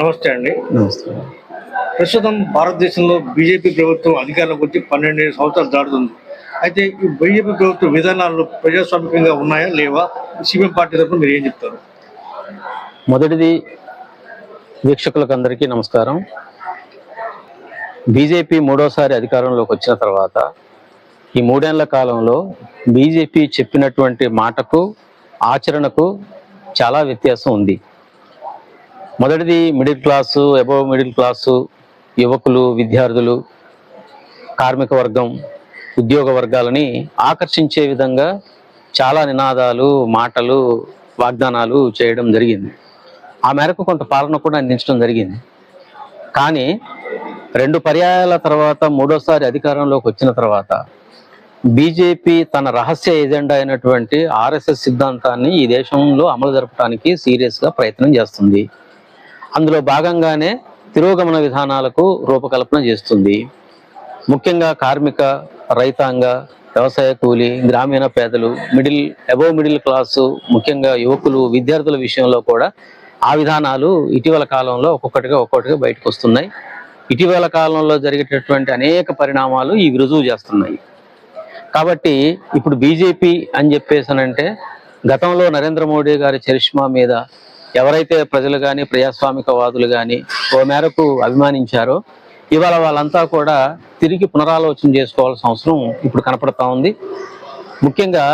నమస్తే అండి. నమస్తే. ప్రస్తుతం భారతదేశంలో బీజేపీ ప్రభుత్వం అధికారంలోకి వచ్చి 12 సంవత్సరాలు దాటుతుంది. అయితే ఈ బీజేపీ ప్రభుత్వ విధానాలు ప్రజాస్వామికంగా ఉన్నాయా లేవా? సిపిఎం పార్టీ తరఫున మీరు ఏం చెప్తారు? మొదటిది, వీక్షకులకు అందరికీ నమస్కారం. బీజేపీ మూడోసారి అధికారంలోకి వచ్చిన తర్వాత ఈ 3 ఏళ్ల కాలంలో బీజేపీ చెప్పినటువంటి మాటకు ఆచరణకు చాలా వ్యత్యాసం ఉంది. మొదటిది, middle class, above middle class, యువకులు, విద్యార్థులు, కార్మిక వర్గం, ఉద్యోగ వర్గాలని ఆకర్షించే విధంగా చాలా నినాదాలు, మాటలు, వాగ్దానాలు చేయడం జరిగింది. ఆ మేరకు కొంత పాలన కూడా అందించడం జరిగింది. కానీ 2 పర్యాయాల తర్వాత మూడోసారి అధికారంలోకి వచ్చిన తర్వాత బీజేపీ తన రహస్య ఎజెండా అయినటువంటి ఆర్ఎస్ఎస్ సిద్ధాంతాన్ని ఈ దేశంలో అమలు జరపడానికి సీరియస్గా ప్రయత్నం చేస్తుంది. అందులో భాగంగానే తిరోగమన విధానాలకు రూపకల్పన చేస్తుంది. ముఖ్యంగా కార్మిక, రైతాంగ, వ్యవసాయ కూలి, గ్రామీణ పేదలు, అబోవ్ మిడిల్ క్లాసు, ముఖ్యంగా యువకులు, విద్యార్థుల విషయంలో కూడా ఆ విధానాలు ఇటీవల కాలంలో ఒక్కొక్కటిగా బయటకు వస్తున్నాయి. ఇటీవల కాలంలో జరిగేటటువంటి అనేక పరిణామాలు ఇవి రుజువు చేస్తున్నాయి. కాబట్టి ఇప్పుడు బీజేపీ అని చెప్పేసానంటే, గతంలో నరేంద్ర మోడీ గారి చరిష్మా మీద ఎవరైతే ప్రజలు కానీ, ప్రజాస్వామికవాదులు కానీ ఓ మేరకు అభిమానించారో, ఇవాళ వాళ్ళంతా కూడా తిరిగి పునరాలోచన చేసుకోవాల్సిన అవసరం ఇప్పుడు కనపడతా ఉంది. ముఖ్యంగా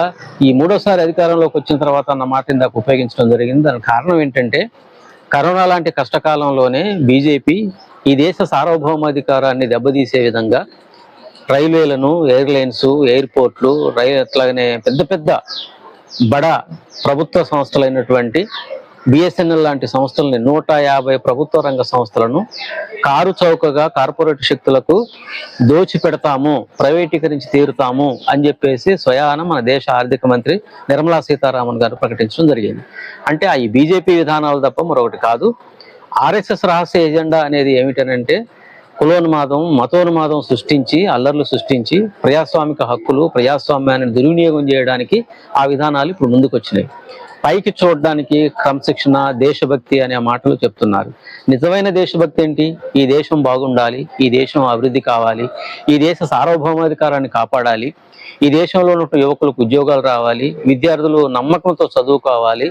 ఈ మూడోసారి అధికారంలోకి వచ్చిన తర్వాత అన్న మాట ఇందాక ఉపయోగించడం జరిగింది. దానికి కారణం ఏంటంటే, కరోనా లాంటి కష్టకాలంలోనే బీజేపీ ఈ దేశ సార్వభౌమాధికారాన్ని దెబ్బతీసే విధంగా రైల్వేలను, ఎయిర్లైన్స్, ఎయిర్పోర్ట్లు, అట్లాగనే పెద్ద బడా ప్రభుత్వ సంస్థలైనటువంటి బిఎస్ఎన్ఎల్ లాంటి సంస్థలని 150 ప్రభుత్వ రంగ సంస్థలను కారు చౌకగా కార్పొరేట్ శక్తులకు దోచి పెడతాము, ప్రైవేటీకరించి తీరుతాము అని చెప్పేసి స్వయాన మన దేశ ఆర్థిక మంత్రి నిర్మలా సీతారామన్ గారు ప్రకటించడం జరిగింది. అంటే ఈ బీజేపీ విధానాలు తప్ప మరొకటి కాదు. ఆర్ఎస్ఎస్ రహస్య ఎజెండా అనేది ఏమిటనంటే, కులోన్మాదం, మతోన్మాదం సృష్టించి, అల్లర్లు సృష్టించి, ప్రజాస్వామిక హక్కులు, ప్రజాస్వామ్యాన్ని దుర్వినియోగం చేయడానికి ఆ విధానాలు ఇప్పుడు ముందుకు వచ్చినాయి. పైకి చూడడానికి క్రమశిక్షణ, దేశభక్తి అనే మాటలు చెప్తున్నారు. నిజమైన దేశభక్తి ఏంటి? ఈ దేశం బాగుండాలి, ఈ దేశం అభివృద్ధి కావాలి, ఈ దేశ సార్వభౌమాధికారాన్ని కాపాడాలి, ఈ దేశంలో ఉన్న యువకులకు ఉద్యోగాలు రావాలి, విద్యార్థులు నమ్మకంతో చదువుకోవాలి,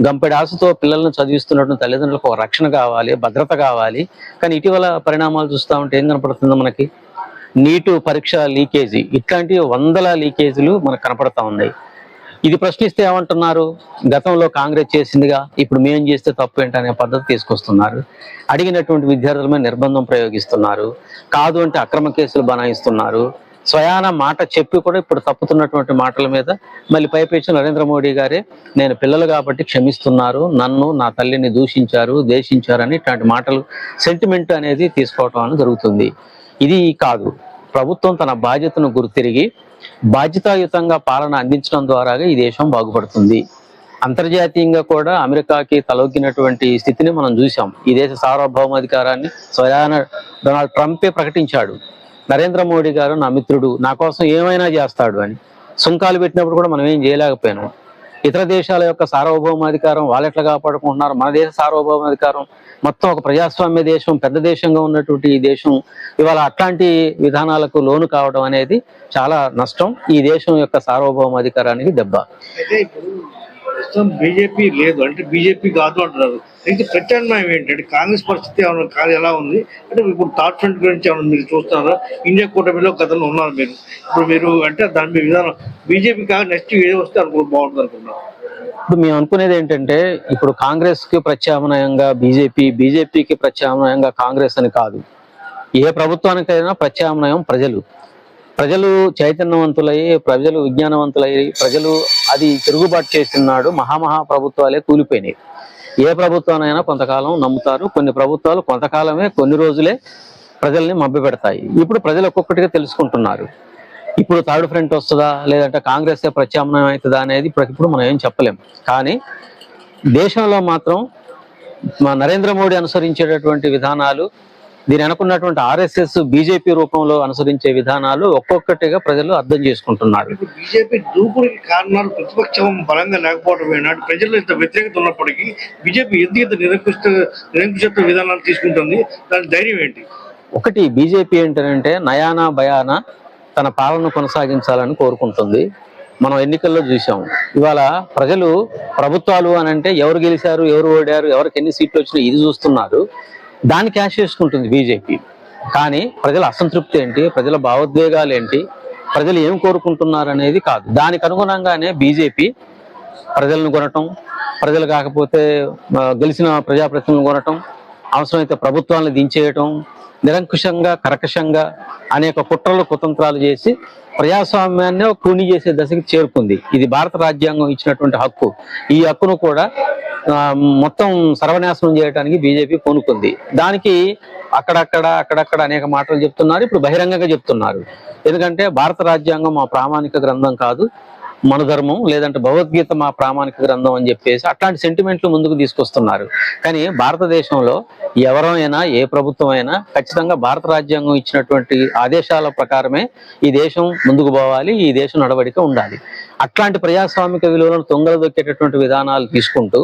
గంపెడి ఆశతో పిల్లలను చదివిస్తున్నటువంటి తల్లిదండ్రులకు ఒక రక్షణ కావాలి, భద్రత కావాలి. కానీ ఇటీవల పరిణామాలు చూస్తూ ఉంటే ఏం కనపడుతుందో మనకి? నీటు పరీక్ష లీకేజీ, ఇట్లాంటి 100 లీకేజీలు మనకు కనపడతా ఉన్నాయి. ఇది ప్రశ్నిస్తే ఏమంటున్నారు? గతంలో కాంగ్రెస్ చేసిందిగా, ఇప్పుడు మేం చేస్తే తప్పు ఏంటనే పద్ధతి తీసుకొస్తున్నారు. అడిగినటువంటి విద్యార్థుల మీద నిర్బంధం ప్రయోగిస్తున్నారు. కాదు అంటే అక్రమ కేసులు బనాయిస్తున్నారు. స్వయాన మాట చెప్పి కూడా ఇప్పుడు తప్పుతున్నటువంటి మాటల మీద మళ్ళీ పైపెచ్చి నరేంద్ర మోడీ గారే, నేను పిల్లలు కాబట్టి క్షమిస్తున్నారు, నన్ను, నా తల్లిని దూషించారు, దేశించారని ఇట్లాంటి మాటలు, సెంటిమెంట్ అనేది తీసుకోవటం అనేది జరుగుతుంది. ఇది కాదు. ప్రభుత్వం తన బాధ్యతను గుర్తిరిగి బాధ్యతాయుతంగా పాలన అందించడం ద్వారా ఈ దేశం బాగుపడుతుంది. అంతర్జాతీయంగా కూడా అమెరికాకి తలొగ్గినటువంటి స్థితిని మనం చూసాం. ఈ దేశ సార్వభౌమాధికారాన్ని స్వయాన డొనాల్డ్ ట్రంపే ప్రకటించాడు. నరేంద్ర మోడీ గారు నా మిత్రుడు, నా కోసం ఏమైనా చేస్తాడు అని. సుంకాలు పెట్టినప్పుడు కూడా మనం ఏం చేయలేకపోయినాం. ఇతర దేశాల యొక్క సార్వభౌమాధికారం వాళ్ళు ఎట్లా కాపాడుకుంటున్నారు, మన దేశ సార్వభౌమాధికారం మొత్తం ఒక ప్రజాస్వామ్య దేశం, పెద్ద దేశంగా ఉన్నటువంటి ఈ దేశం ఇవాళ అట్లాంటి విధానాలకు లోను కావడం అనేది చాలా నష్టం. ఈ దేశం యొక్క సార్వభౌమాధికారానికి దెబ్బ. అయితే ఇప్పుడు ప్రస్తుతం బీజేపీ లేదు అంటే బీజేపీ కాదు అంటున్నారు. అయితే ప్రత్యామ్నాయం ఏంటంటే కాంగ్రెస్ పరిస్థితి ఏమైనా ఎలా ఉంది అంటే, ఇప్పుడు థర్డ్ ఫ్రంట్ గురించి ఏమైనా మీరు చూస్తున్నారా? ఇండియా కూటమిలో గతంలో ఉన్నారు మీరు, ఇప్పుడు మీరు అంటే దాని మీద విధానం బీజేపీ కాదు, నెక్స్ట్ ఏదో వస్తే బాగుంటుంది అనుకుంటున్నారు. ఇప్పుడు మేము అనుకునేది ఏంటంటే, ఇప్పుడు కాంగ్రెస్ కి ప్రత్యామ్నాయంగా బీజేపీ, బీజేపీకి ప్రత్యామ్నాయంగా కాంగ్రెస్ అని కాదు. ఏ ప్రభుత్వానికైనా ప్రత్యామ్నాయం ప్రజలు చైతన్యవంతులై, ప్రజలు విజ్ఞానవంతులై, ప్రజలు అది తిరుగుబాటు చేస్తున్నాడు. మహామహా ప్రభుత్వాలే కూలిపోయినాయి. ఏ ప్రభుత్వానైనా కొంతకాలం నమ్ముతారు. కొన్ని ప్రభుత్వాలు కొంతకాలమే, కొన్ని రోజులే ప్రజల్ని మభ్యపెడతాయి. ఇప్పుడు ప్రజలు ఒక్కొక్కటిగా తెలుసుకుంటున్నారు. ఇప్పుడు థర్డ్ ఫ్రంట్ వస్తుందా, లేదంటే కాంగ్రెస్ ప్రత్యామ్నాయం అవుతుందా అనేది ఇప్పుడు మనం ఏం చెప్పలేం. కానీ దేశంలో మాత్రం నరేంద్ర మోడీ అనుసరించేటటువంటి విధానాలు దీని అనుకున్నటువంటి ఆర్ఎస్ఎస్ బీజేపీ రూపంలో అనుసరించే విధానాలు ఒక్కొక్కటిగా ప్రజలు అర్థం చేసుకుంటున్నారు. ఇప్పుడు బీజేపీ దూకుడికి కారణాలు ప్రతిపక్షం బలంగా లేకపోవడం ఏనాడు ప్రజల్లో ఇంత వ్యతిరేకత ఉన్నప్పటికీ బీజేపీ ఎందుకు ఇంత నిరంకుశత్వ విధానాలు తీసుకుంటుంది? దాని ధైర్యం ఏంటి? ఒకటి, బీజేపీ ఏంటంటే నయానా భయానా తన పాలన కొనసాగించాలని కోరుకుంటుంది. మనం ఎన్నికల్లో చూసాం. ఇవాళ ప్రజలు ప్రభుత్వాలు అని అంటే ఎవరు గెలిచారు, ఎవరు ఓడారు, ఎవరికి ఎన్ని సీట్లు వచ్చినాయి ఇది చూస్తున్నారు. దాన్ని క్యాష్ చేసుకుంటుంది బీజేపీ. కానీ ప్రజల అసంతృప్తి ఏంటి, ప్రజల భావోద్వేగాలు ఏంటి, ప్రజలు ఏం కోరుకుంటున్నారు అనేది కాదు. దానికి అనుగుణంగానే బీజేపీ ప్రజలను కొనటం, ప్రజలు కాకపోతే గెలిచిన ప్రజాప్రతినిధులను కొనటం, అవసరమైతే ప్రభుత్వాలను దించేయటం, నిరంకుశంగా కర్కశంగా అనేక కుట్రలు కుతంత్రాలు చేసి ప్రజాస్వామ్యాన్ని కూని చేసే దశకి చేరుకుంది. ఇది భారత రాజ్యాంగం ఇచ్చినటువంటి హక్కు. ఈ హక్కును కూడా మొత్తం సర్వనాశనం చేయడానికి బీజేపీ పూనుకుంది. దానికి అక్కడక్కడ అనేక మాటలు చెప్తున్నారు. ఇప్పుడు బహిరంగంగా చెప్తున్నారు. ఎందుకంటే భారత రాజ్యాంగం మా ప్రామాణిక గ్రంథం కాదు, మన ధర్మం లేదంటే భగవద్గీత మా ప్రామాణిక గ్రంథం అని చెప్పేసి అట్లాంటి సెంటిమెంట్లు ముందుకు తీసుకొస్తున్నారు. కానీ భారతదేశంలో ఎవరైనా ఏ ప్రభుత్వం అయినా ఖచ్చితంగా భారత రాజ్యాంగం ఇచ్చినటువంటి ఆదేశాల ప్రకారమే ఈ దేశం ముందుకు పోవాలి, ఈ దేశం నడవడిక ఉండాలి. అట్లాంటి ప్రజాస్వామిక విలువలను తొంగలదొక్కేటటువంటి విధానాలు తీసుకుంటూ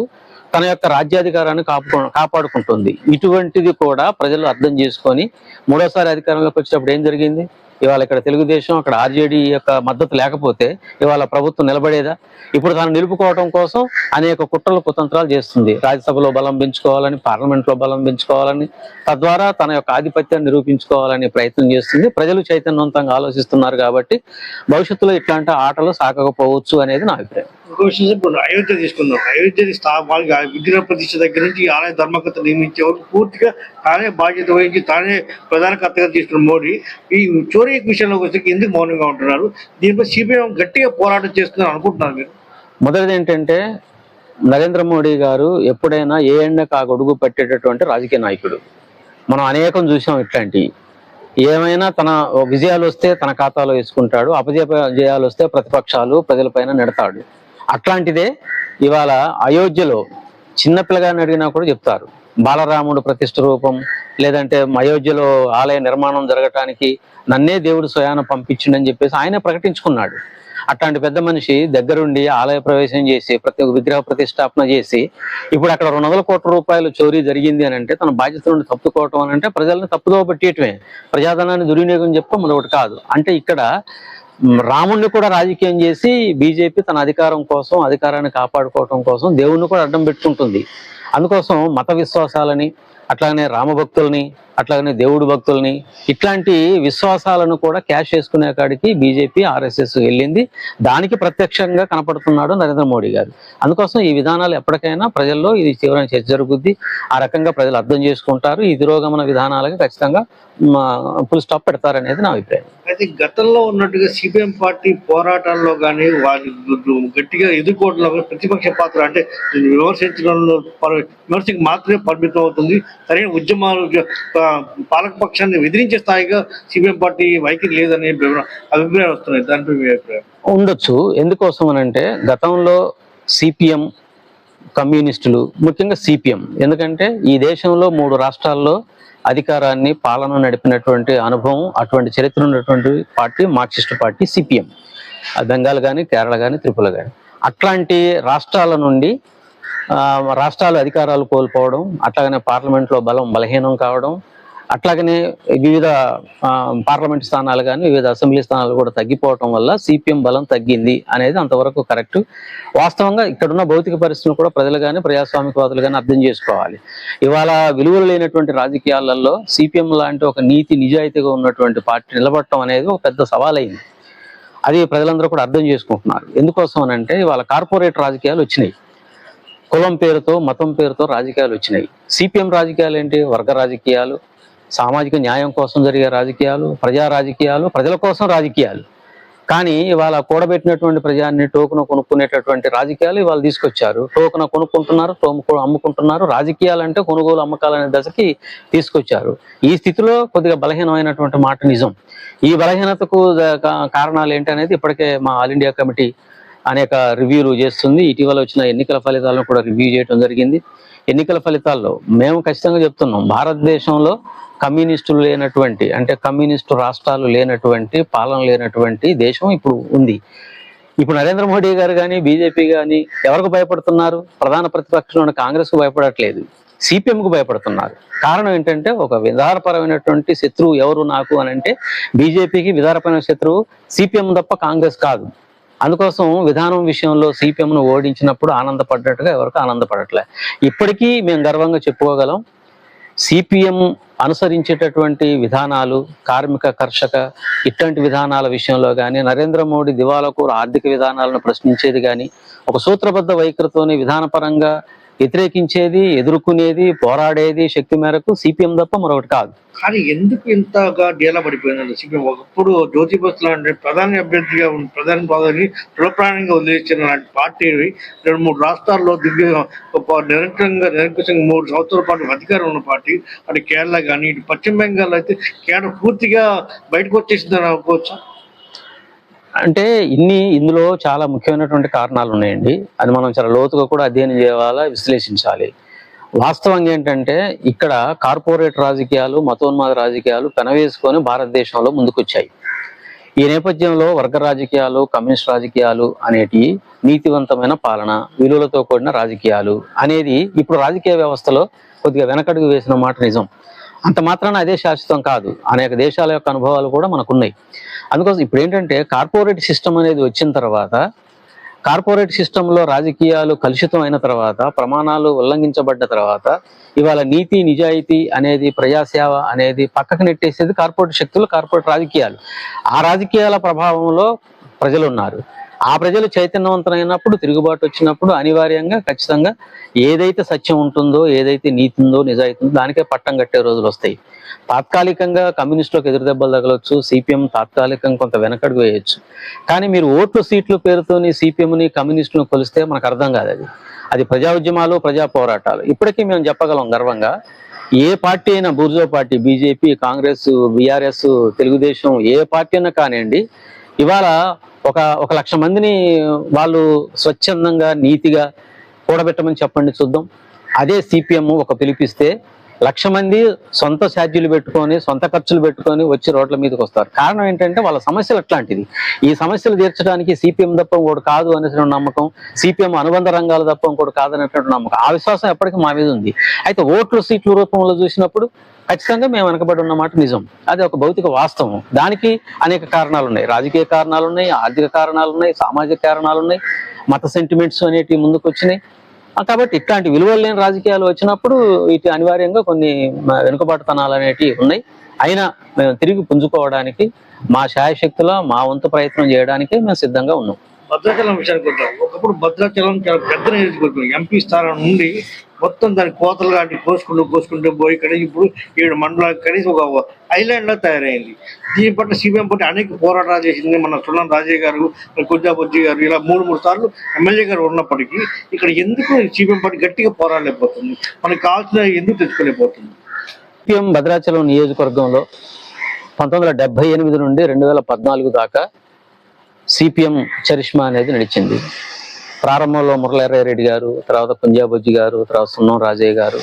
తన యొక్క రాజ్యాధికారాన్ని కాపాడుకుంటుంది. ఇటువంటిది కూడా ప్రజలు అర్థం చేసుకొని మూడోసారి అధికారంలోకి వచ్చినప్పుడు ఏం జరిగింది? ఇవాళ ఇక్కడ తెలుగుదేశం, అక్కడ ఆర్జేడీ యొక్క మద్దతు లేకపోతే ఇవాళ ప్రభుత్వం నిలబడేదా? ఇప్పుడు తాను నిలుపుకోవడం కోసం అనేక కుట్రలు కుతంత్రాలు చేస్తుంది. రాజ్యసభలో బలం పెంచుకోవాలని, పార్లమెంట్లో బలం పెంచుకోవాలని, తద్వారా తన యొక్క ఆధిపత్యాన్ని నిరూపించుకోవాలని ప్రయత్నం చేస్తుంది. ప్రజలు చైతన్యవంతంగా ఆలోచిస్తున్నారు కాబట్టి భవిష్యత్తులో ఇట్లాంటి ఆటలు సాగకపోవచ్చు అనేది నా అభిప్రాయం. ఇంకో విషయం, ఇప్పుడు అయోధ్య తీసుకుందాం. అయోధ్య వాళ్ళకి విగ్రహ ప్రతిష్ఠ దగ్గర నుంచి ఆలయ ధర్మకర్త నియమించే వరకు పూర్తిగా తానే బాధ్యత వహించి తానే ప్రధాన కర్తగా తీసుకున్న మోడీ ఈ చోరీ విషయంలోకి వచ్చి ఎందుకు మౌనంగా ఉంటున్నారు? దీనిపై సిపిఎం గట్టిగా పోరాటం చేస్తున్నారు అనుకుంటున్నారు మీరు? మొదటిది ఏంటంటే, నరేంద్ర మోడీ గారు ఎప్పుడైనా ఏ ఎండకు ఆ గొడుగు పట్టేటటువంటి రాజకీయ నాయకుడు. మనం అనేకం చూసాం ఇట్లాంటివి. ఏమైనా తన విజయాలు వస్తే తన ఖాతాలో వేసుకుంటాడు, అపజయాలు వస్తే ప్రతిపక్షాలు ప్రజలపైన నెడతాడు. అట్లాంటిదే ఇవాళ అయోధ్యలో చిన్నపిల్లగాని అడిగినా కూడా చెప్తారు, బాలరాముడు ప్రతిష్ఠ రూపం, లేదంటే అయోధ్యలో ఆలయ నిర్మాణం జరగటానికి నన్నే దేవుడు స్వయాన పంపించిండని చెప్పేసి ఆయనే ప్రకటించుకున్నాడు. అట్లాంటి పెద్ద మనిషి దగ్గరుండి ఆలయ ప్రవేశం చేసి విగ్రహ ప్రతిష్టాపన చేసి ఇప్పుడు అక్కడ 200 కోట్ల రూపాయలు చోరీ జరిగింది అని అంటే తన బాధ్యత నుండి తప్పుకోవటం అని అంటే ప్రజలను తప్పుదోవ పెట్టేయటమే, ప్రజాధనాన్ని దుర్వినియోగం చెప్పడం మరొకటి కాదు. అంటే ఇక్కడ రాముణ్ణి కూడా రాజకీయం చేసి బీజేపీ తన అధికారం కోసం, అధికారాన్ని కాపాడుకోవటం కోసం దేవుణ్ణి కూడా అడ్డం పెట్టుకుంటుంది. అందుకోసం మత విశ్వాసాలని, అట్లాగనే రామభక్తుల్ని, అట్లాగనే దేవుడు భక్తుల్ని, ఇట్లాంటి విశ్వాసాలను కూడా క్యాష్ చేసుకునే కాడికి బీజేపీ ఆర్ఎస్ఎస్ వెళ్ళింది. దానికి ప్రత్యక్షంగా కనపడుతున్నాడు నరేంద్ర మోడీ గారు. అందుకోసం ఈ విధానాలు ఎప్పటికైనా ప్రజల్లో ఇది తీవ్రమైన చర్చ జరుగుద్ది. ఆ రకంగా ప్రజలు అర్థం చేసుకుంటారు. ఈ తిరోగమన విధానాలకు ఖచ్చితంగా ఫుల్ స్టాప్ పెడతారనేది నా అభిప్రాయం. అయితే గతంలో ఉన్నట్టుగా సిపిఎం పార్టీ పోరాటాల్లో కానీ వారి గట్టిగా ఎదుర్కోవడంలో ప్రతిపక్ష పాత్ర అంటే విమర్శించడంలో విమర్శకు మాత్రమే పరిమితం అవుతుంది. సరైన ఉద్యమాలు పాలకపక్షాన్ని ఎదిరించే స్థాయిగా సిపిఎం పార్టీ వైఖరి లేదనే అభిప్రాయం వస్తున్నాయి. దానిపై మీ అభిప్రాయం? ఉండొచ్చు. ఎందుకోసం అని అంటే గతంలో సిపిఎం, కమ్యూనిస్టులు, ముఖ్యంగా సిపిఎం, ఎందుకంటే ఈ దేశంలో 3 రాష్ట్రాల్లో అధికారాన్ని పాలన నడిపినటువంటి అనుభవం, అటువంటి చరిత్ర ఉన్నటువంటి party Marxist party CPM. Bengal కానీ, కేరళ కానీ, త్రిపుర కానీ. అట్లాంటి రాష్ట్రాల నుండి రాష్ట్రాలు అధికారాలు కోల్పోవడం, అట్లాగనే పార్లమెంట్లో బలహీనం కావడం, అట్లాగనే వివిధ పార్లమెంట్ స్థానాలు కానీ వివిధ అసెంబ్లీ స్థానాలు కూడా తగ్గిపోవటం వల్ల సిపిఎం బలం తగ్గింది అనేది అంతవరకు కరెక్ట్. వాస్తవంగా ఇక్కడున్న భౌతిక పరిస్థితులు కూడా ప్రజలు కానీ ప్రజాస్వామికవాదులు కానీ అర్థం చేసుకోవాలి. ఇవాళ విలువలు లేనటువంటి రాజకీయాలలో సిపిఎం లాంటి ఒక నీతి నిజాయితీగా ఉన్నటువంటి పార్టీ నిలబడటం అనేది ఒక పెద్ద సవాలైంది. అది ప్రజలందరూ కూడా అర్థం చేసుకుంటున్నారు. ఎందుకోసం అని అంటే ఇవాళ కార్పొరేట్ రాజకీయాలు వచ్చినాయి, కులం పేరుతో మతం పేరుతో రాజకీయాలు వచ్చినాయి. సిపిఎం రాజకీయాలు ఏంటి? వర్గ రాజకీయాలు, సామాజిక న్యాయం కోసం జరిగే రాజకీయాలు, ప్రజా రాజకీయాలు, ప్రజల కోసం రాజకీయాలు. కానీ ఇవాళ కూడబెట్టినటువంటి ప్రజాన్ని టోకున కొనుక్కునేటటువంటి రాజకీయాలు ఇవాళ తీసుకొచ్చారు. టోకున కొనుక్కుంటున్నారు, అమ్ముకుంటున్నారు. రాజకీయాలు అంటే కొనుగోలు అమ్మకాలు అనే దశకి తీసుకొచ్చారు. ఈ స్థితిలో కొద్దిగా బలహీనమైనటువంటి మాట నిజం. ఈ బలహీనతకు కారణాలు ఏంటి అనేది ఇప్పటికే మా ఆల్ ఇండియా కమిటీ అనేక రివ్యూలు చేస్తుంది. ఇటీవల వచ్చిన ఎన్నికల ఫలితాలను కూడా రివ్యూ చేయడం జరిగింది. ఎన్నికల ఫలితాల్లో మేము ఖచ్చితంగా చెప్తున్నాం, భారతదేశంలో కమ్యూనిస్టులు లేనటువంటి, అంటే కమ్యూనిస్టు రాష్ట్రాలు లేనటువంటి, పాలన లేనటువంటి దేశం ఇప్పుడు ఉంది. ఇప్పుడు నరేంద్ర మోడీ గారు కానీ బీజేపీ కానీ ఎవరికి భయపడుతున్నారు? ప్రధాన ప్రతిపక్షంలో కాంగ్రెస్కు భయపడట్లేదు, సిపిఎంకు భయపడుతున్నారు. కారణం ఏంటంటే ఒక విధానపరమైనటువంటి శత్రువు ఎవరు నాకు అని అంటే బీజేపీకి విధానపరమైన శత్రువు సిపిఎం తప్ప కాంగ్రెస్ కాదు. అందుకోసం విధానం విషయంలో సిపిఎంను ఓడించినప్పుడు ఆనందపడ్డట్టుగా ఎవరికి ఆనందపడట్లే. ఇప్పటికీ మేము గర్వంగా చెప్పుకోగలం, సిపిఎం అనుసరించేటటువంటి విధానాలు, కార్మిక కర్షక ఇట్లాంటి విధానాల విషయంలో కానీ, నరేంద్ర మోడీ దివాలాకోరు ఆర్థిక విధానాలను ప్రశ్నించేది కానీ, ఒక సూత్రబద్ధ వైఖరితోని విధానపరంగా వ్యతిరేకించేది, ఎదుర్కొనేది, పోరాడేది శక్తి మేరకు సిపిఎం తప్ప మరొకటి కాదు. కానీ ఎందుకు ఇంతగా డీలా పడిపోయిందండి సిపిఎం? ఒకప్పుడు జ్యోతి బసు లాంటి ప్రధాని అభ్యర్థిగా ప్రధాని పదవిని తృణప్రాయంగా వదిలేసిన లాంటి పార్టీ 2-3 రాష్ట్రాల్లో నిరంతరంగా నిరంకుశంగా 3 సంవత్సరాల పాటు అధికారం ఉన్న పార్టీ. అటు కేరళ కానీ, ఇటు పశ్చిమ బెంగాల్ అయితే కేరళ పూర్తిగా బయటకు వచ్చేసిందని అనుకోవచ్చా? అంటే ఇందులో చాలా ముఖ్యమైనటువంటి కారణాలు ఉన్నాయండి. అది మనం చాలా లోతుగా కూడా అధ్యయనం చేయాలా, విశ్లేషించాలి. వాస్తవంగా ఏంటంటే ఇక్కడ కార్పొరేట్ రాజకీయాలు, మతోన్మాద రాజకీయాలు పెనవేసుకొని భారతదేశంలో ముందుకొచ్చాయి. ఈ నేపథ్యంలో వర్గ రాజకీయాలు, కమ్యూనిస్ట్ రాజకీయాలు అనేటివి, నీతివంతమైన పాలన, విలువలతో కూడిన రాజకీయాలు అనేది ఇప్పుడు రాజకీయ వ్యవస్థలో కొద్దిగా వెనకడుగు వేసిన మాట నిజం. అంత మాత్రాన అదే శాశ్వతం కాదు. అనేక దేశాల యొక్క అనుభవాలు కూడా మనకున్నాయి. అందుకోసం ఇప్పుడు ఏంటంటే కార్పొరేట్ సిస్టమ్ అనేది వచ్చిన తర్వాత, కార్పొరేట్ సిస్టంలో రాజకీయాలు కలుషితం అయిన తర్వాత, ప్రమాణాలు ఉల్లంఘించబడ్డ తర్వాత, ఇవాళ నీతి నిజాయితీ అనేది, ప్రజాసేవ అనేది పక్కకు నెట్టేసేది కార్పొరేట్ శక్తులు, కార్పొరేట్ రాజకీయాలు. ఆ రాజకీయాల ప్రభావంలో ప్రజలు ఉన్నారు. ఆ ప్రజలు చైతన్యవంతమైనప్పుడు, తిరుగుబాటు వచ్చినప్పుడు అనివార్యంగా ఖచ్చితంగా ఏదైతే సత్యం ఉంటుందో, ఏదైతే నీతి ఉందో, నిజాయితీ ఉందో దానికే పట్టం కట్టే రోజులు వస్తాయి. తాత్కాలికంగా కమ్యూనిస్టులకు ఎదురు దెబ్బలు తగలవచ్చు, సిపిఎం తాత్కాలికంగా కొంత వెనకడుగు వేయచ్చు. కానీ మీరు ఓట్లు సీట్ల పేరుతోని సిపిఎంని కమ్యూనిస్టులను కొలిస్తే మనకు అర్థం కాదు. అది ప్రజా ఉద్యమాలు, ప్రజా పోరాటాలు. ఇప్పటికీ మేము చెప్పగలం గర్వంగా, ఏ పార్టీ అయినా, bourgeois party, BJP, Congress, BRS, Telugu Desam, ఏ పార్టీ అయినా కానివ్వండి, ఇవాళ ఒక 1,00,000 మందిని వాళ్ళు స్వచ్ఛందంగా నీతిగా కూడబెట్టమని చెప్పండి చూద్దాం. అదే సిపిఎం ఒక పిలిపిస్తే 1,00,000 మంది సొంత ఛార్జీలు పెట్టుకొని, సొంత ఖర్చులు పెట్టుకొని వచ్చి రోడ్ల మీదకి వస్తారు. కారణం ఏంటంటే వాళ్ళ సమస్యలు అట్లాంటిది. ఈ సమస్యలు తీర్చడానికి సిపిఎం తప్ప ఇంకోటి కాదు అనేటువంటి నమ్మకం, సిపిఎం అనుబంధ రంగాలు తప్ప ఇంకోటి కాదనేటువంటి నమ్మకం, ఆ విశ్వాసం ఎప్పటికీ మా మీద ఉంది. అయితే ఓట్లు సీట్ల రూపంలో చూసినప్పుడు ఖచ్చితంగా మేము వెనకబడి ఉన్నమాట నిజం. అది ఒక భౌతిక వాస్తవం. దానికి అనేక కారణాలు ఉన్నాయి. రాజకీయ కారణాలు ఉన్నాయి, ఆర్థిక కారణాలు ఉన్నాయి, సామాజిక కారణాలు ఉన్నాయి, మత సెంటిమెంట్స్ అనేటివి ముందుకు వచ్చినాయి. కాబట్టి ఇట్లాంటి విలువలు లేని రాజకీయాలు వచ్చినప్పుడు ఇటు అనివార్యంగా కొన్ని వెనుకబాటుతనాలు అనేటివి ఉన్నాయి. అయినా మేము తిరిగి పుంజుకోవడానికి మా శాయశక్తిలో మా వంతు ప్రయత్నం చేయడానికి మేము సిద్ధంగా ఉన్నాం. భద్రాచలం విషయానికి వద్దాం. ఒకప్పుడు భద్రాచలం చాలా పెద్ద నియోజకవర్గం. ఎంపీ స్థానం నుండి మొత్తం దాని కోతలు కాటి కోసుకుంటూ పోయి ఇక్కడ ఇప్పుడు 7 మండలాలకు కనీసం ఒక ఐలాండ్ లా తయారైంది. దీని పట్ల సిపిఎం పట్ల అనేక పోరాటాలు చేసింది. మన తులం రాజయ్య గారు, కుంజాబుజ్జి గారు, ఇలా 3 సార్లు ఎమ్మెల్యే గారు ఉన్నప్పటికీ ఇక్కడ ఎందుకు సిపిఎం పట్ల గట్టిగా పోరాడలేకపోతుంది? మనకు కావాల్సిన ఎందుకు తెచ్చుకోలేకపోతుంది? సిపిఎం భద్రాచలం నియోజకవర్గంలో 1978 నుండి 2014 దాకా సిపిఎం చరిష్మా అనేది నడిచింది. ప్రారంభంలో మురళీరెడ్డి గారు, తర్వాత కుంజాబుజ్జి గారు, తర్వాత సున్నం రాజయ్య గారు,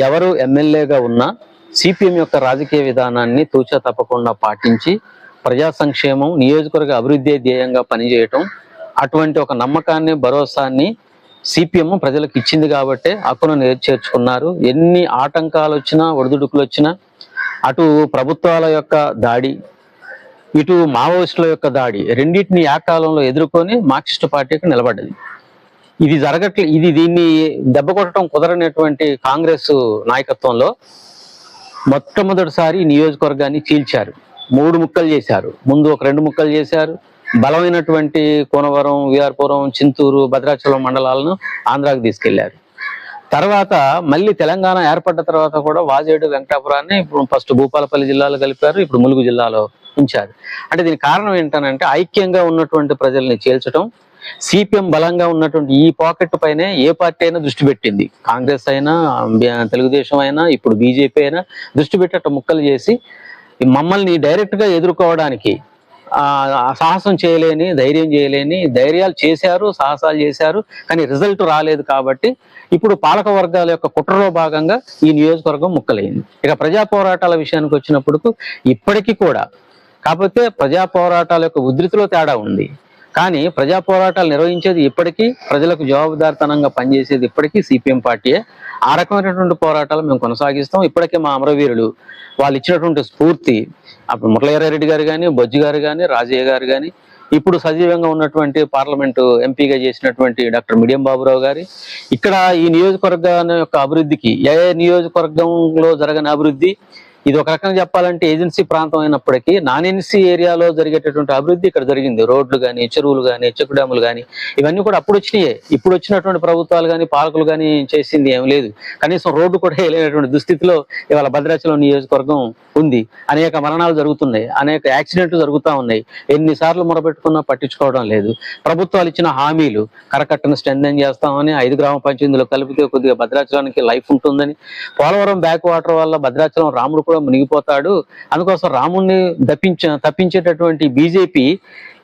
ఎవరు ఎమ్మెల్యేగా ఉన్నా సిపిఎం యొక్క రాజకీయ విధానాన్ని తూచా తప్పకుండా పాటించి ప్రజా సంక్షేమం, నియోజకవర్గ అభివృద్ధి ధ్యేయంగా పనిచేయటం, అటువంటి ఒక నమ్మకాన్ని, భరోసాన్ని సిపిఎం ప్రజలకు ఇచ్చింది కాబట్టే హక్కును చేర్చుకున్నారు. ఎన్ని ఆటంకాలు వచ్చినా, ఒడిదుడుకులు వచ్చినా, అటు ప్రభుత్వాల యొక్క దాడి, ఇటు మావోయిస్టుల యొక్క దాడి, రెండింటిని ఏకాలంలో ఎదుర్కొని మార్క్సిస్ట్ పార్టీకి నిలబడ్డది. దీన్ని దెబ్బ కొట్టడం కుదరనటువంటి కాంగ్రెస్ నాయకత్వంలో మొట్టమొదటిసారి నియోజకవర్గాన్ని చీల్చారు. 3 ముక్కలు చేశారు. ముందు ఒక 2 ముక్కలు చేశారు. బలమైనటువంటి కోనవరం, విఆర్పురం, చింతూరు, భద్రాచలం మండలాలను ఆంధ్రాకి తీసుకెళ్లారు. తర్వాత మళ్ళీ తెలంగాణ ఏర్పడ్డ తర్వాత కూడా వాజేడు, వెంకటాపురాన్ని ఇప్పుడు ఫస్ట్ భూపాలపల్లి జిల్లాలో కలిపారు, ఇప్పుడు ములుగు జిల్లాలో ఉంచారు. అంటే దీనికి కారణం ఏంటనంటే ఐక్యంగా ఉన్నటువంటి ప్రజల్ని చేల్చడం. సిపిఎం బలంగా ఉన్నటువంటి ఈ పాకెట్ పైనే ఏ పార్టీ అయినా దృష్టి పెట్టింది. కాంగ్రెస్ అయినా, తెలుగుదేశం అయినా, ఇప్పుడు బీజేపీ అయినా దృష్టి పెట్టి అట్ట ముక్కలు చేసి మమ్మల్ని డైరెక్ట్ గా ఎదుర్కోవడానికి సాహసం చేయలేని, ధైర్యం చేయలేని, ధైర్యాలు చేశారు, సాహసాలు చేశారు, కానీ రిజల్ట్ రాలేదు. కాబట్టి ఇప్పుడు పాలక వర్గాల యొక్క కుట్రలో భాగంగా ఈ నియోజకవర్గం ముక్కలైంది. ఇక ప్రజా పోరాటాల విషయానికి వచ్చినప్పుడు ఇప్పటికీ కూడా, కాకపోతే ప్రజా పోరాటాల యొక్క ఉధృతిలో తేడా ఉంది. కానీ ప్రజా పోరాటాలు నిర్వహించేది ఇప్పటికీ, ప్రజలకు జవాబుదారితనంగా పనిచేసేది ఇప్పటికీ సిపిఎం పార్టీయే. ఆ రకమైనటువంటి పోరాటాలు మేము కొనసాగిస్తాం. ఇప్పటికే మా అమరవీరులు వాళ్ళు ఇచ్చినటువంటి స్ఫూర్తి, అప్పుడు మురళీధర్ గారు కానీ, బొజ్జు గారు కానీ, రాజయ్య గారు కానీ, ఇప్పుడు సజీవంగా ఉన్నటువంటి పార్లమెంటు ఎంపీగా చేసినటువంటి డాక్టర్ మిడియం బాబురావు గారి, ఇక్కడ ఈ నియోజకవర్గం యొక్క అభివృద్ధికి, ఏ నియోజకవర్గంలో జరగని అభివృద్ధి, ఇది ఒక రకంగా చెప్పాలంటే ఏజెన్సీ ప్రాంతం అయినప్పటికీ నాన్ ఎన్సీ ఏరియాలో జరిగేటటువంటి అభివృద్ధి ఇక్కడ జరిగింది. రోడ్లు కానీ, చెరువులు కానీ, చెక్ డ్యాములు కానీ, ఇవన్నీ కూడా అప్పుడు వచ్చినాయే. ఇప్పుడు వచ్చినటువంటి ప్రభుత్వాలు కానీ, పాలకులు కానీ చేసింది ఏం లేదు. కనీసం రోడ్డు కూడా వేయలేనటువంటి దుస్థితిలో ఇవాళ భద్రాచలం నియోజకవర్గం ఉంది. అనేక మరణాలు జరుగుతున్నాయి, అనేక యాక్సిడెంట్లు జరుగుతూ ఉన్నాయి. ఎన్నిసార్లు మొరపెట్టుకున్నా పట్టించుకోవడం లేదు. ప్రభుత్వాలు ఇచ్చిన హామీలు, కరకట్టను స్ట్రెంథెన్ చేస్తామని, 5 గ్రామ పంచాయతీలో కలిపితే కొద్దిగా భద్రాచలానికి లైఫ్ ఉంటుందని, పోలవరం బ్యాక్ వాటర్ వల్ల భద్రాచలం రాముడు కూడా మునిగిపోతాడు, అందుకోసం రాముడిని తప్పించేటటువంటి బీజేపీ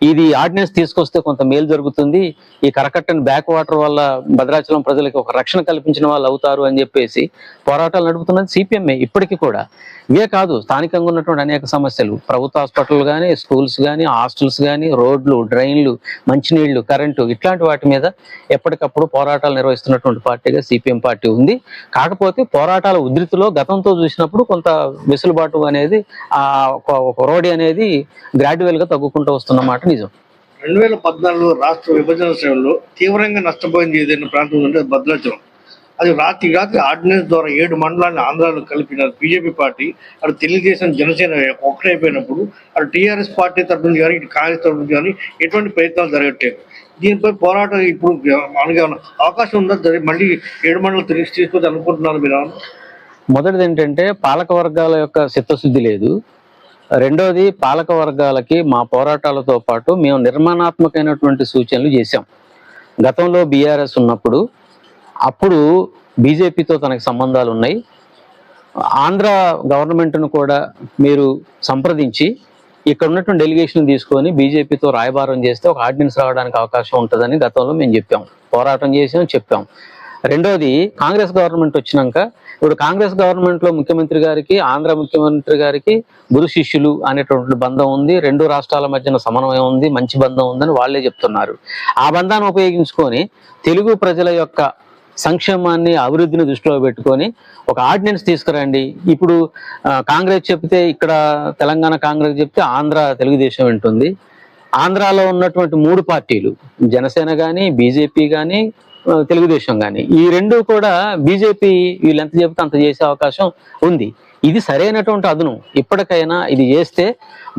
ఇది ఆర్డినెన్స్ తీసుకొస్తే కొంత మేలు జరుగుతుంది, ఈ కరకట్టని బ్యాక్ వాటర్ వల్ల భద్రాచలం ప్రజలకు ఒక రక్షణ కల్పించిన వాళ్ళు అవుతారు అని చెప్పేసి పోరాటాలు నడుపుతున్నది సిపిఎంఏ ఇప్పటికీ కూడా. ఇవే కాదు, స్థానికంగా ఉన్నటువంటి అనేక సమస్యలు, ప్రభుత్వ హాస్పిటల్ కానీ, స్కూల్స్ కానీ, హాస్టల్స్ కానీ, రోడ్లు, డ్రైన్లు, మంచినీళ్లు, కరెంటు, ఇట్లాంటి వాటి మీద ఎప్పటికప్పుడు పోరాటాలు నిర్వహిస్తున్నటువంటి పార్టీగా సిపిఎం పార్టీ ఉంది. కాకపోతే పోరాటాల ఉధృతిలో గతంతో చూసినప్పుడు కొంత వెసులుబాటు అనేది, ఒక రోడి అనేది గ్రాడ్యువల్ గా తగ్గుకుంటూ వస్తున్నమాట నిజం. 2014 రాష్ట్ర విభజన సమయంలో తీవ్రంగా నష్టపోయింది ఏదైనా ప్రాంతం ఉందంటే అది భద్రాచలం. అది రాత్రి ఆర్డినెన్స్ ద్వారా 7 మండలాన్ని ఆంధ్రాలో కలిపిన బీజేపీ పార్టీ, అటు తెలుగుదేశం, జనసేన ఒక్కటైపోయినప్పుడు అటు టీఆర్ఎస్ పార్టీ తరఫు నుంచి కానీ, ఇటు కాంగ్రెస్ తరఫు నుంచి కానీ ఎటువంటి ప్రయత్నాలు జరగట్లేదు. దీనిపై పోరాటం ఇప్పుడు మనకి అవకాశం ఉందా మళ్ళీ 7 మండలాలు తీసుకొచ్చి అనుకుంటున్నారు మీరు? మొదటిది ఏంటంటే పాలక వర్గాల యొక్క చిత్తశుద్ధి లేదు. రెండోది, పాలక వర్గాలకి మా పోరాటాలతో పాటు మేము నిర్మాణాత్మకమైనటువంటి సూచనలు చేశాం. గతంలో బీఆర్ఎస్ ఉన్నప్పుడు అప్పుడు బీజేపీతో తనకు సంబంధాలు ఉన్నాయి, ఆంధ్ర గవర్నమెంట్ను కూడా మీరు సంప్రదించి ఇక్కడ ఉన్నటువంటి డెలిగేషన్ తీసుకొని బీజేపీతో రాయబారం చేస్తే ఒక ఆర్డినెన్స్ రావడానికి అవకాశం ఉంటుందని గతంలో మేము చెప్పాం, పోరాటం చేసాం, చెప్పాం. రెండోది, కాంగ్రెస్ గవర్నమెంట్ వచ్చినాక, ఇప్పుడు కాంగ్రెస్ గవర్నమెంట్ లో ముఖ్యమంత్రి గారికి, ఆంధ్ర ముఖ్యమంత్రి గారికి గురు శిష్యులు అనేటువంటి బంధం ఉంది, 2 రాష్ట్రాల మధ్యన సమన్వయం ఉంది, మంచి బంధం ఉందని వాళ్ళే చెప్తున్నారు. ఆ బంధాన్ని ఉపయోగించుకొని తెలుగు ప్రజల యొక్క సంక్షేమాన్ని, అభివృద్ధిని దృష్టిలో పెట్టుకొని ఒక ఆర్డినెన్స్ తీసుకురండి. ఇప్పుడు కాంగ్రెస్ చెప్తే ఇక్కడ తెలంగాణ కాంగ్రెస్ చెప్తే ఆంధ్ర తెలుగుదేశం ఉంటుంది. ఆంధ్రాలో ఉన్నటువంటి 3 పార్టీలు, జనసేన కానీ, బీజేపీ కానీ, తెలుగుదేశం కానీ, ఈ 2 కూడా బీజేపీ వీళ్ళు ఎంత చెబితే అంత చేసే అవకాశం ఉంది. ఇది సరైనటువంటి అదును. ఇప్పటికైనా ఇది చేస్తే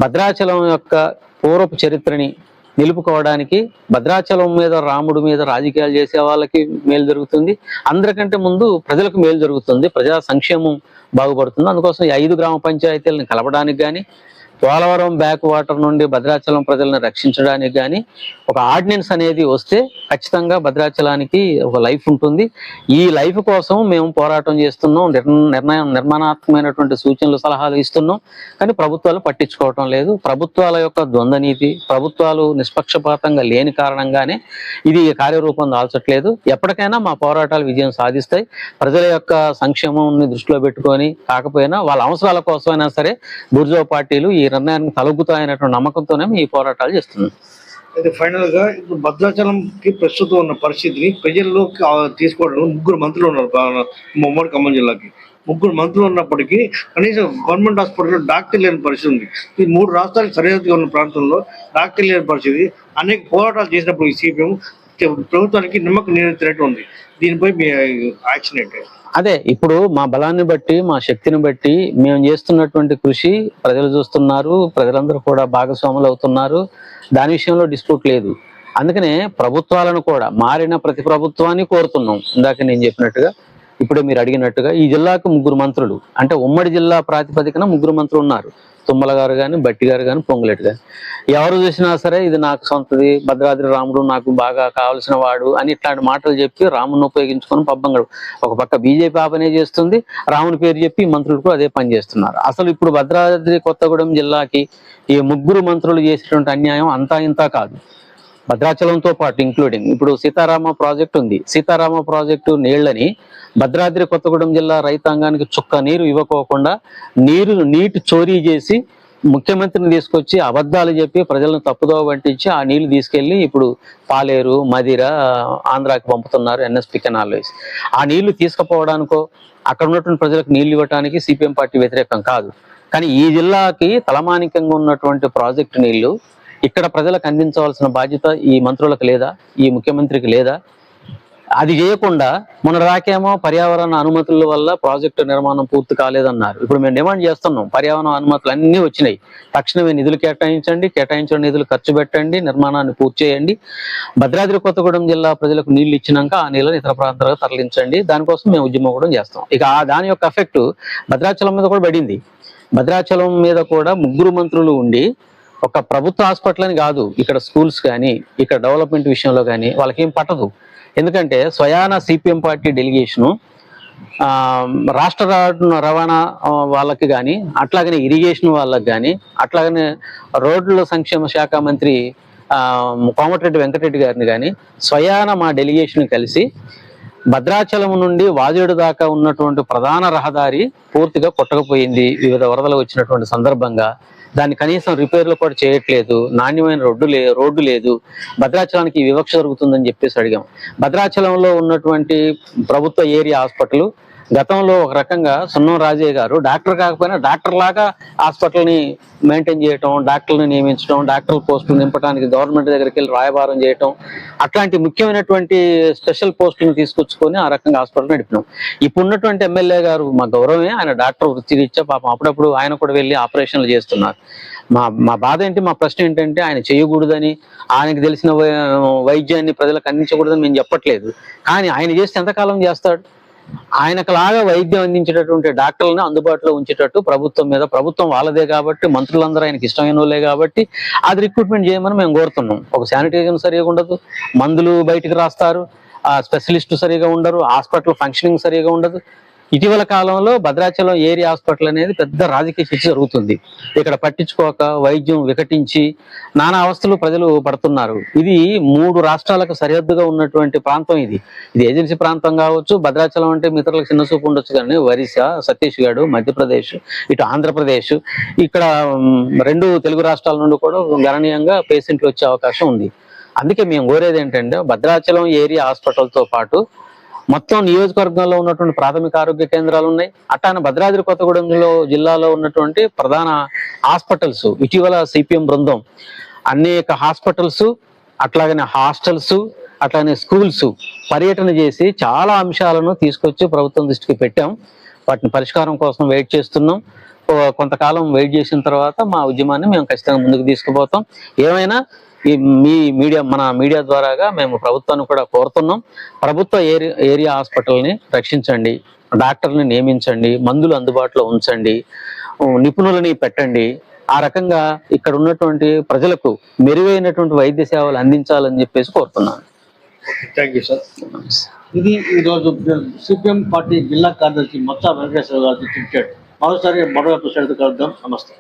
భద్రాచలం యొక్క పూర్వపు చరిత్రని నిలుపుకోవడానికి, భద్రాచలం మీద, రాముడి మీద రాజకీయాలు చేసే వాళ్ళకి మేలు జరుగుతుంది, అందరికంటే ముందు ప్రజలకు మేలు జరుగుతుంది, ప్రజా సంక్షేమం బాగుపడుతుంది. అందుకోసం ఈ 5 గ్రామ పంచాయతీలను కలపడానికి కానీ, పోలవరం బ్యాక్ వాటర్ నుండి భద్రాచలం ప్రజలను రక్షించడానికి కానీ ఒక ఆర్డినెన్స్ అనేది వస్తే ఖచ్చితంగా భద్రాచలానికి ఒక లైఫ్ ఉంటుంది. ఈ లైఫ్ కోసం మేము పోరాటం చేస్తున్నాం, నిర్మాణాత్మకమైనటువంటి సూచనలు, సలహాలు ఇస్తున్నాం. కానీ ప్రభుత్వాలు పట్టించుకోవటం లేదు. ప్రభుత్వాల యొక్క ద్వంద్వ నీతి, ప్రభుత్వాలు నిష్పక్షపాతంగా లేని కారణంగానే ఇది కార్యరూపం దాల్చట్లేదు. ఎప్పటికైనా మా పోరాటాలు విజయం సాధిస్తాయి. ప్రజల యొక్క సంక్షేమాన్ని దృష్టిలో పెట్టుకొని కాకపోయినా వాళ్ళ అవసరాల కోసమైనా సరే బూర్జువా పార్టీలు ఈ నిర్ణయానికి తలొగ్గుతాయనేటువంటి నమ్మకంతోనే ఈ పోరాటాలు చేస్తున్నాం. అయితే ఫైనల్ గా ఇప్పుడు భద్రాచలంకి ప్రస్తుతం ఉన్న పరిస్థితిని ప్రజల్లోకి తీసుకోవడం 3 మంత్రులు ఉన్నారు ఉమ్మడి ఖమ్మం జిల్లాకి. 3 మంత్రులు ఉన్నప్పటికీ కనీసం గవర్నమెంట్ హాస్పిటల్లో డాక్టర్ లేని పరిస్థితి ఉంది. ఈ 3 రాష్ట్రాలకు సరిహద్దుగా ఉన్న ప్రాంతంలో డాక్టర్ లేని పరిస్థితి. అనేక పోరాటాలు చేసినప్పుడు ఈ సిపిఎం ప్రభుత్వానికి నిమ్మకం నీరెత్తినట్టు ఉంది. దీనిపై మీ యాక్షన్ ఏంటి? అదే, ఇప్పుడు మా బలాన్ని బట్టి, మా శక్తిని బట్టి మేము చేస్తున్నటువంటి కృషి ప్రజలు చూస్తున్నారు, ప్రజలందరూ కూడా భాగస్వాములు అవుతున్నారు. దాని విషయంలో డిస్ప్యూట్ లేదు. అందుకనే ప్రభుత్వాలను కూడా, మారిన ప్రతి ప్రభుత్వాన్ని కోరుతున్నాం. ఇందాక నేను చెప్పినట్టుగా ఇప్పుడే మీరు అడిగినట్టుగా ఈ జిల్లాకు 3 మంత్రులు, అంటే ఉమ్మడి జిల్లా ప్రాతిపదికన 3 మంత్రులు ఉన్నారు. తుమ్మల గారు కానీ, బట్టి గారు కానీ, పొంగులేటి గారు. ఎవరు చూసినా సరే ఇది నాకు సొంతది, భద్రాద్రి రాముడు నాకు బాగా కావాల్సిన వాడు అని ఇట్లాంటి మాటలు చెప్పి రాముని ఉపయోగించుకొని పబ్బం గడు. ఒక పక్క బీజేపీ ఆ పనే చేస్తుంది, రాముని పేరు చెప్పి మంత్రులు కూడా అదే పని చేస్తున్నారు. అసలు ఇప్పుడు భద్రాద్రి కొత్తగూడెం జిల్లాకి ఈ 3 మంత్రులు చేసినటువంటి అన్యాయం అంతా ఇంతా కాదు. భద్రాచలంతో పాటు ఇంక్లూడింగ్ ఇప్పుడు సీతారామ ప్రాజెక్టు ఉంది. సీతారామ ప్రాజెక్టు నీళ్లని భద్రాద్రి కొత్తగూడెం జిల్లా రైతాంగానికి చుక్క నీరు ఇవ్వకోకుండా నీటి చోరీ చేసి ముఖ్యమంత్రిని తీసుకొచ్చి అబద్ధాలు చెప్పి ప్రజలను తప్పుదోవ పట్టించి ఆ నీళ్లు తీసుకెళ్లి ఇప్పుడు పాలేరు, మదిర, ఆంధ్రాకి పంపుతున్నారు ఎన్ఎస్పి కెనాల్ వేసి. ఆ నీళ్లు తీసుకుపోవడానికో అక్కడ ఉన్నటువంటి ప్రజలకు నీళ్లు ఇవ్వడానికి సిపిఎం పార్టీ వ్యతిరేకం కాదు. కానీ ఈ జిల్లాకి తలమానికంగా ఉన్నటువంటి ప్రాజెక్టు నీళ్లు ఇక్కడ ప్రజలకు అందించవలసిన బాధ్యత ఈ మంత్రులకు లేదా, ఈ ముఖ్యమంత్రికి లేదా? అది చేయకుండా మన రాకేమో పర్యావరణ అనుమతుల వల్ల ప్రాజెక్టు నిర్మాణం పూర్తి కాలేదన్నారు. ఇప్పుడు మేము డిమాండ్ చేస్తున్నాం, పర్యావరణ అనుమతులు అన్నీ వచ్చినాయి, తక్షణమే నిధులు కేటాయించిన నిధులు ఖర్చు పెట్టండి, నిర్మాణాన్ని పూర్తి చేయండి. భద్రాద్రి కొత్తగూడెం జిల్లా ప్రజలకు నీళ్లు ఇచ్చినాక ఆ నీళ్ళని ఇతర ప్రాంతాలకు తరలించండి. దానికోసం మేము ఉద్యమం కూడా చేస్తాం. ఇక దాని యొక్క ఎఫెక్ట్ భద్రాచలం మీద కూడా పడింది. భద్రాచలం మీద కూడా 3 మంత్రులు ఉండి ఒక ప్రభుత్వ హాస్పిటల్ అని కాదు, ఇక్కడ స్కూల్స్ కానీ, ఇక్కడ డెవలప్మెంట్ విషయంలో కానీ వాళ్ళకేం పట్టదు. ఎందుకంటే స్వయాన సిపిఎం పార్టీ డెలిగేషను రాష్ట్ర రవాణా వాళ్ళకి కానీ, అట్లాగనే ఇరిగేషన్ వాళ్ళకి కానీ, అట్లాగనే రోడ్ల సంక్షేమ శాఖ మంత్రి కోమటిరెడ్డి వెంకటరెడ్డి గారిని కానీ స్వయాన మా డెలిగేషన్ కలిసి భద్రాచలం నుండి వాజేడు దాకా ఉన్నటువంటి ప్రధాన రహదారి పూర్తిగా కొట్టకపోయింది వివిధ వరదలు వచ్చినటువంటి సందర్భంగా. దాన్ని కనీసం రిపేర్లు కూడా చేయట్లేదు, నాణ్యమైన రోడ్డు లేదు, భద్రాచలానికి వివక్ష జరుగుతుందని చెప్పేసి అడిగాం. భద్రాచలంలో ఉన్నటువంటి ప్రభుత్వ ఏరియా హాస్పిటల్ గతంలో ఒక రకంగా సున్నం రాజయ్య గారు డాక్టర్ కాకపోయినా డాక్టర్ లాగా హాస్పిటల్ని మెయింటైన్ చేయటం, డాక్టర్ని నియమించడం, డాక్టర్ పోస్టులు నింపడానికి గవర్నమెంట్ దగ్గరికి వెళ్ళి రాయబారం చేయటం, అట్లాంటి ముఖ్యమైనటువంటి స్పెషల్ పోస్టులను తీసుకొచ్చుకొని ఆ రకంగా హాస్పిటల్ నడిపినాం. ఇప్పుడు ఉన్నటువంటి ఎమ్మెల్యే గారు మా గౌరవమే, ఆయన డాక్టర్ వృత్తిరీత్యా పాపం అప్పుడప్పుడు ఆయన కూడా వెళ్ళి ఆపరేషన్లు చేస్తున్నారు. మా బాధ ఏంటి, మా ప్రశ్న ఏంటంటే ఆయన చేయకూడదని, ఆయనకు తెలిసిన వైద్యాన్ని ప్రజలకు అందించకూడదని మేము చెప్పట్లేదు. కానీ ఆయన చేస్తే ఎంతకాలం చేస్తాడు? ఆయనకు లాగా వైద్యం అందించేటటువంటి డాక్టర్లను అందుబాటులో ఉంచేటట్టు ప్రభుత్వం వాళ్ళదే కాబట్టి, మంత్రులందరూ ఆయనకి ఇష్టమైన వాళ్ళే కాబట్టి అది రిక్రూట్మెంట్ చేయమని మేము కోరుతున్నాం. ఒక శానిటైజర్ సరిగా ఉండదు, మందులు బయటికి రాస్తారు, స్పెషలిస్టు సరిగా ఉండరు, హాస్పిటల్ ఫంక్షనింగ్ సరిగా ఉండదు. ఇటీవల కాలంలో భద్రాచలం ఏరియా హాస్పిటల్ అనేది పెద్ద రాజకీయ చర్చ జరుగుతుంది. ఇక్కడ పట్టించుకోక వైద్యం వికటించి నానా అవస్థలు ప్రజలు పడుతున్నారు. ఇది 3 రాష్ట్రాలకు సరిహద్దుగా ఉన్నటువంటి ప్రాంతం. ఇది ఏజెన్సీ ప్రాంతం కావచ్చు. భద్రాచలం అంటే మిత్రులకు చిన్న చూపు ఉండొచ్చు, కానీ ఒరిస్సా, ఛత్తీస్గఢ్, మధ్యప్రదేశ్, ఇటు ఆంధ్రప్రదేశ్, ఇక్కడ 2 తెలుగు రాష్ట్రాల నుండి కూడా గణనీయంగా పేషెంట్లు వచ్చే అవకాశం ఉంది. అందుకే మేము కోరేది ఏంటంటే భద్రాచలం ఏరియా హాస్పిటల్తో పాటు మొత్తం నియోజకవర్గంలో ఉన్నటువంటి ప్రాథమిక ఆరోగ్య కేంద్రాలు ఉన్నాయి. అట్లానే భద్రాద్రి కొత్తగూడెం జిల్లాలో ఉన్నటువంటి ప్రధాన హాస్పిటల్స్, ఇటీవల సిపిఎం బృందం అనేక హాస్పిటల్స్, అట్లాగనే హాస్టల్స్, అట్లానే స్కూల్స్ పర్యటన చేసి చాలా అంశాలను తీసుకొచ్చి ప్రభుత్వం దృష్టికి పెట్టాం. వాటిని పరిష్కారం కోసం వెయిట్ చేస్తున్నాం. కొంతకాలం వెయిట్ చేసిన తర్వాత మా ఉద్యమాన్ని మేము ఖచ్చితంగా ముందుకు తీసుకుపోతాం. ఏమైనా మన మీడియా ద్వారాగా మేము ప్రభుత్వాన్ని కూడా కోరుతున్నాం, ప్రభుత్వ ఏరియా హాస్పిటల్ని రక్షించండి, డాక్టర్ని నియమించండి, మందులు అందుబాటులో ఉంచండి, నిపుణులని పెట్టండి. ఆ రకంగా ఇక్కడ ఉన్నటువంటి ప్రజలకు మెరుగైనటువంటి వైద్య సేవలు అందించాలని చెప్పేసి కోరుతున్నాను. Thank you sir. ఇది ఈరోజు సిపిఎం పార్టీ జిల్లా కార్యదర్శి మచ్చా వెంకటేశ్వర గారితో చర్చ. మరోసారి మరో ఎపిసోడ్ కలుద్దాం. నమస్తే.